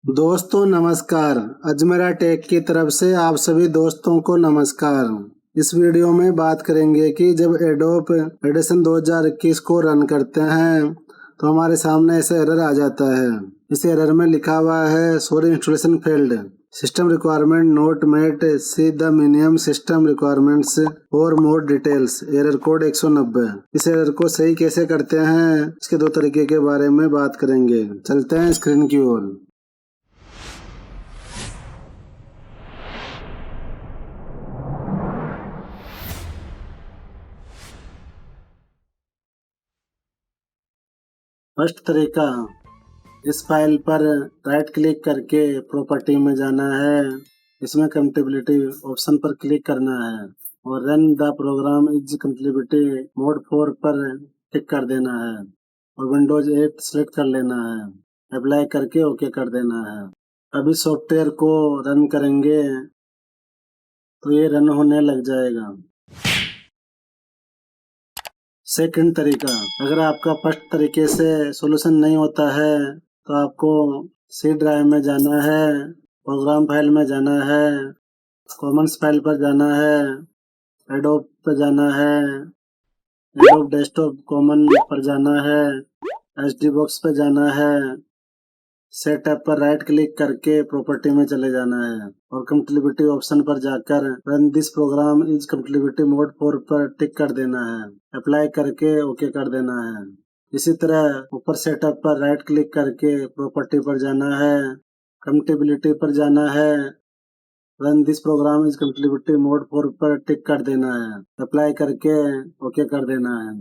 दोस्तों नमस्कार। अजमेरा टेक की तरफ से आप सभी दोस्तों को नमस्कार। इस वीडियो में बात करेंगे कि जब एडोब एडिशन 2021 को रन करते हैं तो हमारे सामने ऐसा एरर आ जाता है। इस एरर में लिखा हुआ है sorry installation failed, system requirement not met, see the minimum system requirements और मोर डिटेल्स, एरर कोड 190। इस एरर को सही कैसे करते हैं इसके दो तरीके के बारे में बात करेंगे। चलते हैं स्क्रीन की ओर। फर्स्ट तरीका, इस फाइल पर राइट क्लिक करके प्रॉपर्टी में जाना है। इसमें कंपेटिबिलिटी ऑप्शन पर क्लिक करना है और run the program is compatibility mode 4 पर टिक कर देना है और विंडोज 8 सेलेक्ट कर लेना है। अप्लाई करके ओके कर देना है। अभी सॉफ्टवेयर को रन करेंगे तो ये रन होने लग जाएगा। सेकंड तरीका, अगर आपका फर्स्ट तरीके से सॉल्यूशन नहीं होता है तो आपको सी ड्राइव में जाना है, प्रोग्राम फाइल में जाना है, कॉमन्स फाइल पर जाना है, एडोब पर जाना है, एडोब डेस्कटॉप कॉमन पर जाना है, एचडी बॉक्स पर जाना है, सेटअप पर राइट क्लिक करके प्रॉपर्टी में चले जाना है और कंपेटिबिलिटी ऑप्शन पर जाकर run this program is compatibility mode 4 पर टिक कर देना है। अप्लाई करके ओके कर देना है। इसी तरह ऊपर सेटअप पर राइट क्लिक करके प्रॉपर्टी पर जाना है, कंपेटिबिलिटी पर जाना है, run this program is compatibility mode 4 पर टिक कर देना है। अप्लाई करके ओके कर देना है।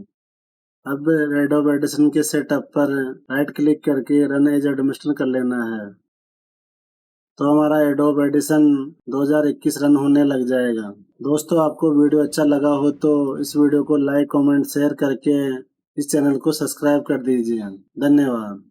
अब एडोब एडिशन के सेटअप पर राइट क्लिक करके रन एज एडमिनिस्ट्रेटर कर लेना है तो हमारा एडोब एडिशन 2021 रन होने लग जाएगा। दोस्तों आपको वीडियो अच्छा लगा हो तो इस वीडियो को लाइक कमेंट शेयर करके इस चैनल को सब्सक्राइब कर दीजिए। धन्यवाद।